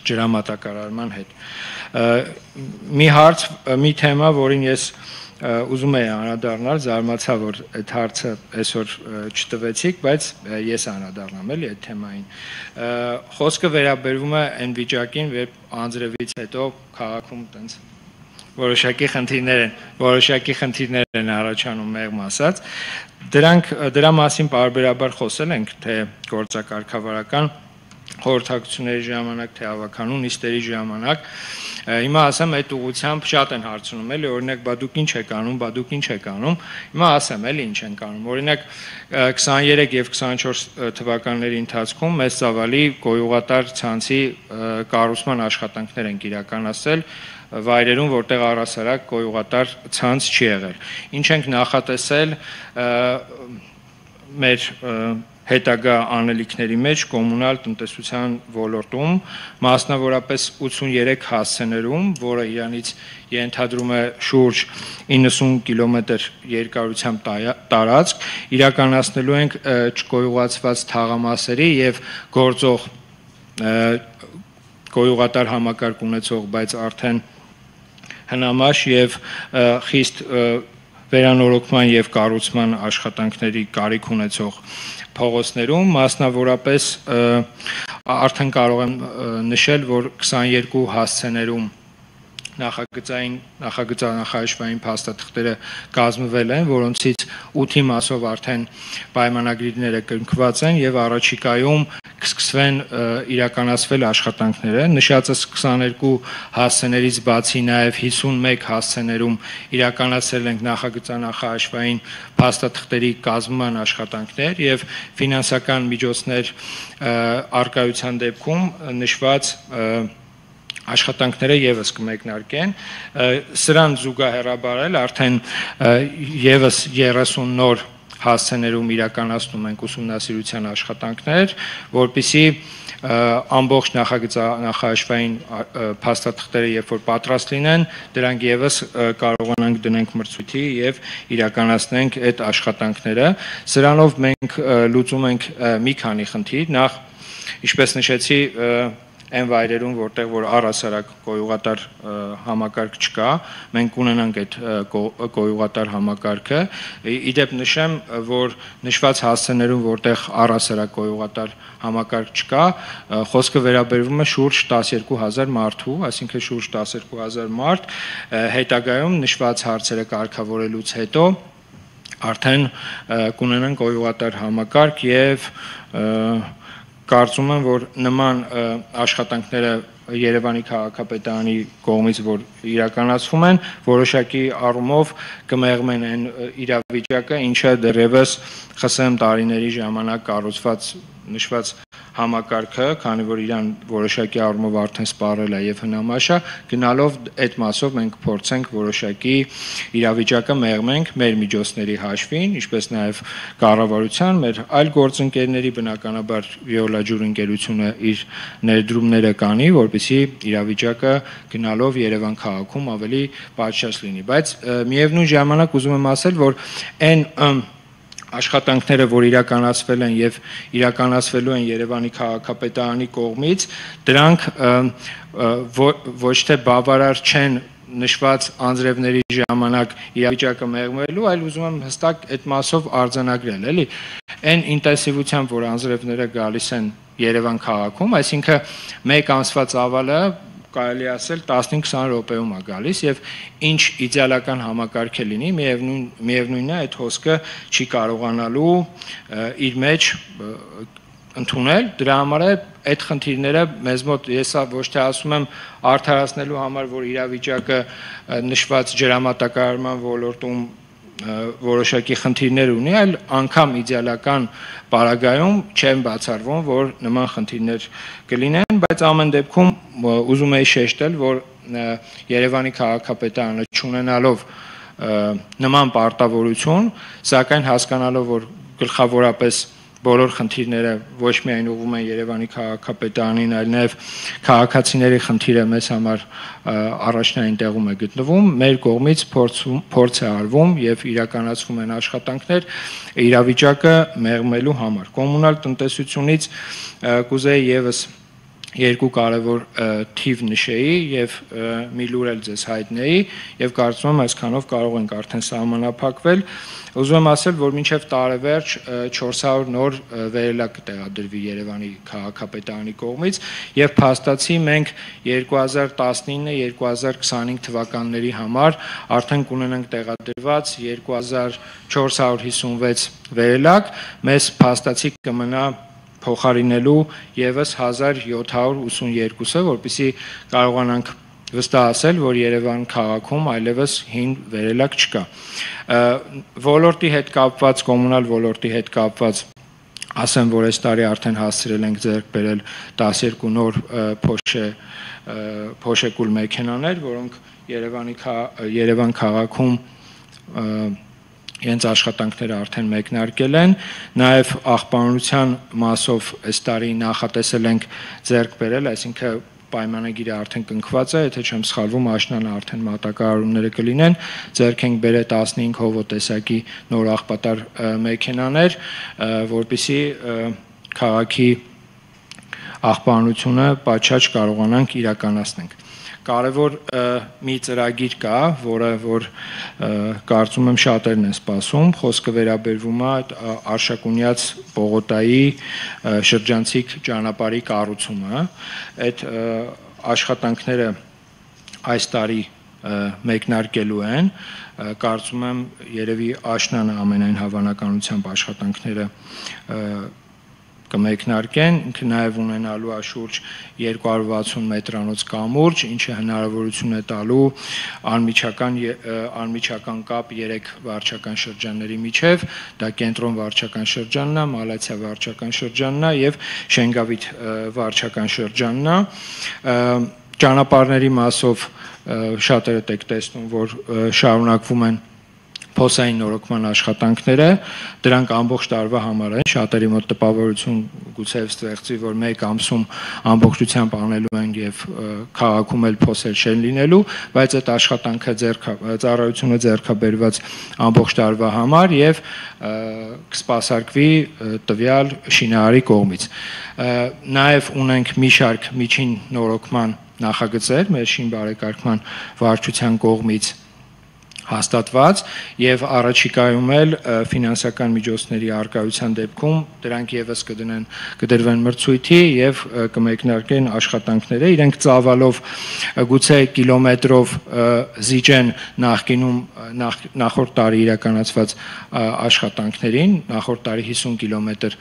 ջրամատակարարման հետ։ Մի թեմա, որին ես ուզում եի անդրադառնալ, զարմացա, որ այդ հարցը այսօր չտվեցիք, բայց ես անդրադառնամ էլի այդ թեմային։ Խոսքը վերաբերվում է այն վիճակին, երբ անձրևից հետո քաղաքում տենց որոշակի խնդիրներ են առաջանում, մեղմ ասած։ Դրա մասին պարբերաբար խոսել ենք, թե գործակարգավարական խորհրդակցությունների ժամանակ, թե հավաքանու նիստերի ժամանակ։ Հիմա ասեմ, այդ ուղղությամբ շատ են հարցնում, էլի, օրինակ, բա դուք ինչ եք անում, հիմա ասեմ, էլի, ինչ ենք անում։ Օրինակ, 23 եւ 24 թվականների ընթացքում մեծ ծավալի գոյուղատար ցանցի կառուցման աշխատանքներ են իրականացել վայրերում, որտեղ առհասարակ գոյուղատար ցանց չի եղել։ Ինչ ենք նախատեսել մեր հետագա անելիքների մեջ կոմունալ տնտեսության ոլորտում, մասնավորապես 83 հասցեներում, որը իրանից ենթադրում է շուրջ 90 կիլոմետր երկարությամբ տարածք, իրականացնելու ենք չգոյուղացված թաղամասերի եւ գործող գոյուղատար համակարգ ունեցող, բայց արդեն հնամաշ եւ խիստ վերանորոգման եւ կառուցման աշխատանքների կարիք ունեցող փողոցներում, մասնավորապես արդեն կարող եմ նշել, որ 22 հասցեներում նախագծային փաստաթղթերը կազմվել են, որոնցից 8-ի մասով արդեն պայմանագրիչները կնքված են եւ առաջիկայում կսկսվեն իրականացվել աշխատանքները։ Նշածս 22 հասցեներից բացի նաեւ 51 հասցեներում իրականացրել ենք նախագծանախահաշվային փաստաթղթերի կազմման աշխատանքներ եւ ֆինանսական միջոցներ արկայության դեպքում նշված աշխատանքները եւս կմեկնարկեն։ Սրան զուգահեռաբար արդեն եւս 30 նոր հասցեներում իրականացնում ենք ուսումնասիրության աշխատանքներ, որպեսզի ամբողջ նախագծանախահաշվային փաստաթղթերը երբ որ պատրաստ լինեն, դրանք եւս կարողանանք դնենք մրցույթի եւ իրականացնենք այդ աշխատանքները։ Սրանով մենք լուծում ենք մի քանի խնդիր։ Նախ, ինչպես նշեցի, այն վայրերում, որտեղ որ առհասարակ գոյուղատար համակարգ չկա, մենք ունենանք այդ գոյուղատար համակարգը։ Իդեպ նշեմ, որ նշված հասցեներում, որտեղ առհասարակ գոյուղատար համակարգ չկա, խոսքը վերաբերվում է շուրջ 12000 մարդու, այսինքն շուրջ 12000 մարդ, հետագայում նշված հարցերը կարգավորելուց հետո արդեն կունենան գոյուղատար համակարգ եւ կարծում եմ, որ նման աշխատանքները Երևանի քաղաքապետարանի կողմից, որ իրականացվում են, որոշակի առումով կմեղմեն այն իրավիճակը, ինչը դեռևս ԽՍՀՄ տարիների ժամանակ կառուցված նշված համակարգը, քանի որ իրան որոշակի առումով արդեն սպառել է եւ հնամաշ է, գնալով այդ մասով մենք փորձենք որոշակի իրավիճակը մեղմենք մեր միջոցների հաշվին, ինչպես նաեւ կառավարության, մեր այլ գործընկերների, բնականաբար Վիոլա ջուր ընկերությունը իր ներդրումները կանի, որպեսզի իրավիճակը գնալով Երևան քաղաքում ավելի պատշաճ լինի, բայց միևնույն ժամանակ ուզում եմ ասել, որ այն աշխատանքները, որ իրականացվել են եւ իրականացվելու են Երևանի քաղաքապետարանի կողմից, դրանք ոչ թե բավարար չեն նշված անձրևների ժամանակ իրավիճակը մեղմելու, այլ ուզում եմ հստակ այդ մասով արձանագրել, էլի։ Այն ինտենսիվությամբ, որ անձրևները գալիս են Երևան քաղաքում, այսինքն մեկ ամսվա ծավալը կարելի ասել 15-20 րոպեում է գալիս եւ ինչ իդեալական համակարգ է լինի, միևնույնն է այդ հոսքը չի կարողանալու իր մեջ ընդունել, դրա համար է այդ խնդիրները մեզ մոտ ես ոչ թե ասում եմ արդարացնելու համար, որ իրավիճակը նշված ջրամատակարարման ոլորտում որոշակի խնդիրներ ունի, այլ անգամ իդեալական պարագայում չեն բացառվում, որ նման խնդիրներ կլինեն, բայց ամեն դեպքում ուզում եի շեշտել, որ Երևանի քաղաքապետարանը չունենալով նման պարտավորություն, սակայն հասկանալով, որ գլխավորապես բոլոր խնդիրները ոչ միայն ուղղվում են Երևանի քաղաքապետարանին, այլ նաև քաղաքացիների խնդիրը մեզ համար առաջնային տեղում է գտնվում, մեր կողմից փորձ է արվում եւ իրականացվում են աշխատանքներ իրավիճակը մեղմելու համար։ Կոմունալ տնտեսությունից կուզեի եւս երկու կարևոր թիվ նշեի եւ մի լուր էլ ձեզ հայտնեի եւ կարծում եմ այսքանով կարող ենք արդեն սահմանափակվել ուզում եմ ասել որ մինչեւ տարեվերջ 400 նոր վերելակ կտեղադրվի Երևանի քաղաքապետարանի կողմից եւ փաստացի մենք 2019-2025 թվականների համար արդեն կունենանք տեղադրված 2456 վերելակ մեզ փաստացի կմնա փոխարինելու եւս 1782-ը, որպեսզի կարողանանք վստահ ասել, որ Երևան քաղաքում այլևս հին վերելակ չկա։ Ոլորտի հետ կապված, կոմունալ ոլորտի հետ կապված ասեմ, որ այս տարի արդեն հասցրել ենք ձեռք բերել 12 նոր փոշեկուլ մեքենաներ, որոնք Երևան քաղաքում Իրենց աշխատանքները արդեն մեկնարկել են, նաև աղբանության մասով այս տարի նախատեսել ենք ձեռք բերել, այսինքն պայմանագիրը արդեն կնքված է, եթե չեմ սխալվում, աշնանը արդեն մատակարարումները կլինեն, ձեռք ենք բերել 15 հովոտեսակի նոր աղբատար մեքենաներ, որպեսզի քաղաքի աղբանությունը պատշաճ կարողանանք իրականացնենք։ Կարևոր մի ծրագիր կա, որը որ կարծում եմ շատերն են սպասում, խոսքը վերաբերվում է Արշակունյաց Պողոտայի շրջանցիկ ճանապարհի կառուցումը, այդ աշխատանքները այս տարի մեկնարկելու են, կարծում եմ երևի աշնանը ամենայն հավանականությամբ աշխատանքները կմեկնարկեն, ինքը նաև ունենալու է շուրջ 260 մետրանոց կամուրջ, ինչը հնարավորություն է տալու անմիջական կապ 3 վարչական շրջանների միջև, դա Կենտրոն վարչական շրջանն է, Մալացիա վարչական շրջանն է եւ Շենգավիթ վարչական շրջանն է, ճանապարհների մասով շատերը եք տեսնում, որ շարունակվում են փոսային նորոգման աշխատանքները, դրանք ամբողջ տարվա համար են, շատերի մոտ տպավորություն գուցե ստեղծվի, որ մեկ ամսում ամբողջությամբ անելու են եւ քաղաքում էլ փոսել չեն լինելու, բայց այդ աշխատանքը ծառայությունը ձեռքաբերված ամբողջ տարվա համար եւ կսպասարկվի տվյալ շինարարի կողմից։ Նաեւ ունենք մի շարք միջին նորոգման նախագծեր մեր շին բարեկարգման վարչության կողմից հաստատված եւ առաջիկայում էլ ֆինանսական միջոցների արկայության դեպքում դրանք եւս կդրվեն մրցույթի եւ կմեկնարկեն աշխատանքները իրենք ծավալով գուցե կիլոմետրով զիջեն նախորդ տարի իրականացված աշխատանքներին նախորդ տարի 50 կիլոմետր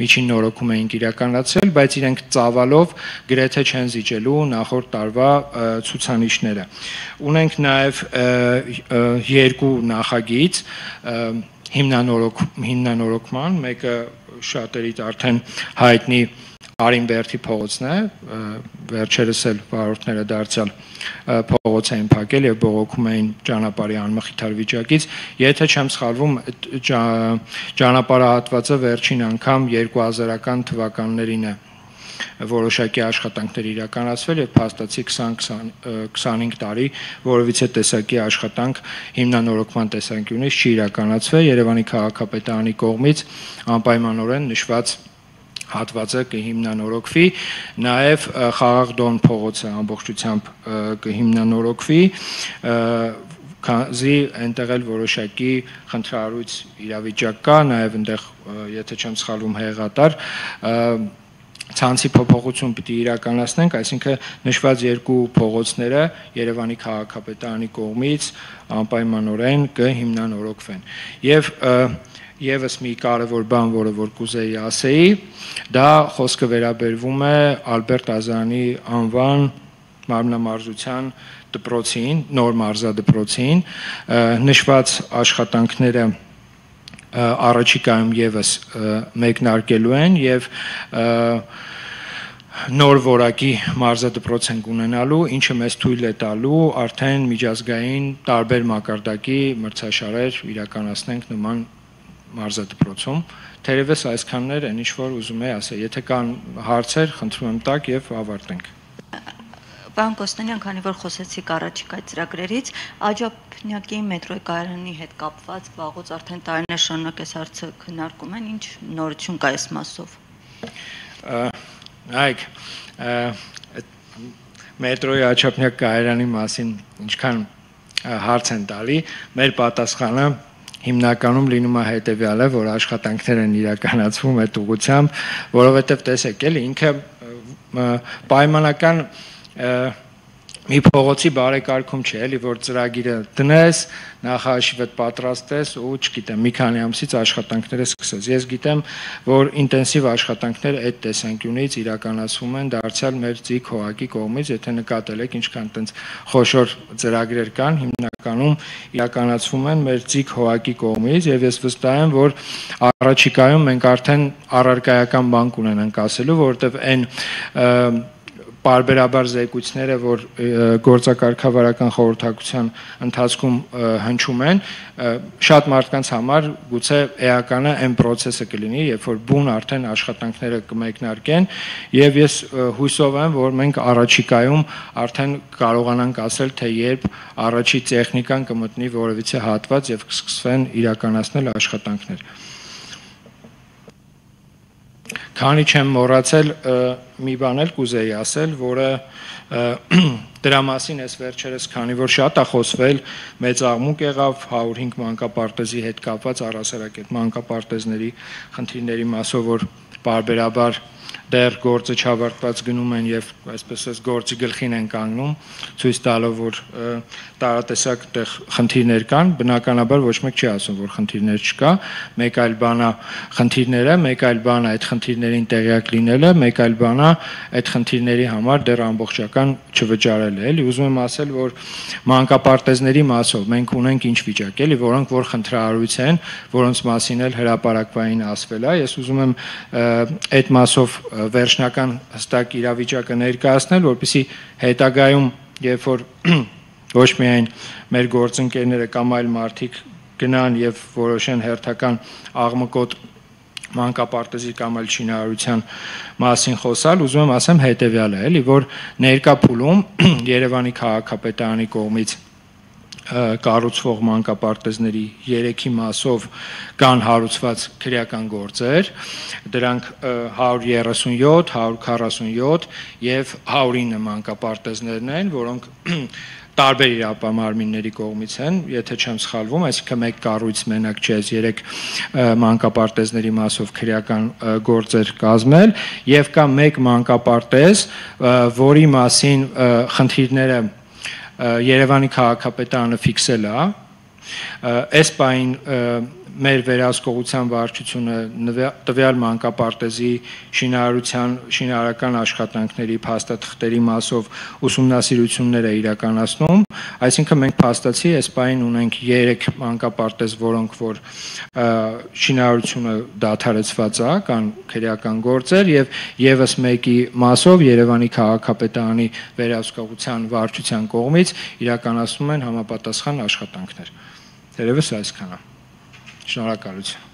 միջին նորոգում էինք իրականացրել բայց իրենք ծավալով գրեթե չեն զիջելու նախորդ տարվա ցուցանիշները ունենք նաեւ երկու նախագիծ հիմնանորոգման, մեկը շատերիդ արդեն հայտնի Արինբերդի փողոցն է, վերջերս էլ վարորդները դարձյալ փողոց էին փակել եւ բողոքում էին ճանապարհի անմխիթար վիճակից, եթե չեմ սխալվում, ճանապարհահատվածը վերջին անգամ 2000-ական թվականներին է որոշակի աշխատանքներ իրականացվել եւ փաստացի 20-25 տարի որովիցե տեսակի աշխատանք հիմնանորոգման տեսանկյունից չի իրականացվել Երևանի քաղաքապետարանի կողմից անպայմանորեն նշված հատվածը կհիմնանորոգվի նաեւ Խաղաղ Դոն փողոցը ամբողջությամբ կհիմնանորոգվի քանզի այնտեղ էլ որոշակի խնդրահարույց իրավիճակ կա նաեւ այնտեղ եթե չեմ սխալվում հեղատար ցանցի փոփոխություն պիտի իրականացնենք, այսինքն նշված երկու փողոցները Երևանի քաղաքապետարանի կողմից անպայմանորեն կհիմնանորոգվեն։ Եվ եւս մի կարևոր բան, որը որ կուզեի ասեի, դա խոսքը վերաբերվում է Ալբերտ Ազարյանի անվան մարմնամարզության դպրոցին, նոր մարզադպրոցին, նշված աշխատանքները առաջիկայում եւս մեկնարկելու են եւ նոր որակի մարզադպրոց ենք ունենալու, ինչը մեզ թույլ է տալու արդեն միջազգային տարբեր մակարդակի մրցաշարեր իրականացնենք նման մարզադպրոցում։ Թերևս այսքաններ են, ինչ որ ուզում եի ասել։ Եթե կան հարցեր, խնդրում եմ տակ եւ ավարտենք։ Պարոն Կոստանյան, քանի որ խոսեցիք առաջիկա ծրագրերից, Աջափնյակի մետրոյի կայարանի հետ կապված վաղուց արդեն տարիներ շարունակ այս հարցը քննարկում են, ինչ նորություն կա այս մասով։ Այք մետրոյի աչափնյակ կայարանի մասին ինչքան հարց են տալի, մեր պատասխանը հիմնականում լինում է հետևյալը, որ աշխատանքներ են իրականացվում այդ ուղղությամբ, որովհետև տեսեք, էլի ինքը պայմանական մի փողոցի բարեկարգում չէ, էլի որ ծրագիրը դնես, նախահաշիվդ պատրաստես ու չգիտեմ, մի քանի ամսից աշխատանքները սկսես։ Ես գիտեմ, որ ինտենսիվ աշխատանքներ այդ տեսանկյունից իրականացվում են դարձյալ մեր ՁԻԳ ՀՕԱԿ-ի կողմից, եթե նկատել եք ինչքան տենց խոշոր ծրագրեր կան, հիմնականում իրականացվում են մեր ԶԻԳ ՀՕԱԿ-ի կողմից եւ ես վստահ եմ, որ առաջիկայում մենք արդեն առարկայական բան կունենանք ասելու, որովհետեւ այն պարբերաբար զեկույցները, որ գործակարգավարական խորհրդակցության ընթացքում հնչում են, շատ մարդկանց համար գուցե էականը այն process-ը կլինի, երբ որ բուն արդեն աշխատանքները կմեկնարկեն, եւ ես հույսով եմ, որ մենք առաջիկայում արդեն կարողանանք ասել, թե երբ առաջի տեխնիկան կմտնի որևիցե հատված եւ կսկսվեն իրականացնել աշխատանքներ։ Քանի չեմ մոռացել մի բան էլ կուզեի ասել, որը դրա մասին էս վերջերս, քանի որ շատ է խոսվել, մեծ աղմուկ եղավ 105 մանկապարտեզի հետ կապված առասարակ այդ մանկապարտեզների խնդիրների մասով, որ պարբերաբար դեռ գործը չավարտված գնում են եւ այսպես էս գործի գլխին են կանգնում, ցույց տալով, որ տարատեսակ տեղ խնդիրներ կան, բնականաբար ոչ մեկ չի ասում, որ խնդիրներ չկա, մեկ այլ բան է խնդիրները, մեկ այլ բան է այդ խնդիրներին տեղյակ լինելը, մեկ այլ բան է այդ խնդիրների համար դեռ ամբողջական չվճարելը, էլի ուզում եմ ասել, որ մանկապարտեզների մասով մենք ունենք ինչ վիճակ, էլի, որոնք որ խնդրահարույց են, որոնց մասին էլ հրապարակվային ասվել է, ես ուզում եմ այդ մասով վերջնական հստակ իրավիճակը ներկայացնել, որպեսզի հետագայում, երբ որ ոչ միայն մեր գործընկերները կամ այլ մարդիկ գնան եւ որոշեն հերթական աղմկոտ մանկապարտեզի կամ այլ շինարարության մասին խոսալ, ուզում եմ ասեմ հետեւյալը, էլի, որ ներկա փուլում Երևանի քաղաքապետարանի կողմից կառուցվող մանկապարտեզների 3-ի մասով կան հարուցված քրեական գործեր, դրանք 137, 147 եւ 109 մանկապարտեզներն են, որոնք տարբեր իրապամարմինների կողմից են, եթե չեմ սխալվում, այսինքն մեկ կառույց մենակ չէ, 3 մանկապարտեզների մասով քրեական գործեր կազմել եւ կա մեկ մանկապարտեզ, որի մասին խնդիրները Երևանի քաղաքապետարանը ֆիքսել է, այս պահին մեր վերահսկողության վարչությունը տվյալ մանկապարտեզի շինարարական աշխատանքների փաստաթղթերի մասով ուսումնասիրություններ է իրականացնում, այսինքն մենք փաստացի այս պահին ունենք 3 մանկապարտեզ, որոնք որ շինարարությունը դադարեցված է, կան քրեական գործեր եւ եւս մեկի մասով Երևանի քաղաքապետարանի վերահսկողության վարչության կողմից իրականացնում են համապատասխան աշխատանքներ։ Թերևս այսքանը։ Շնորհակալություն։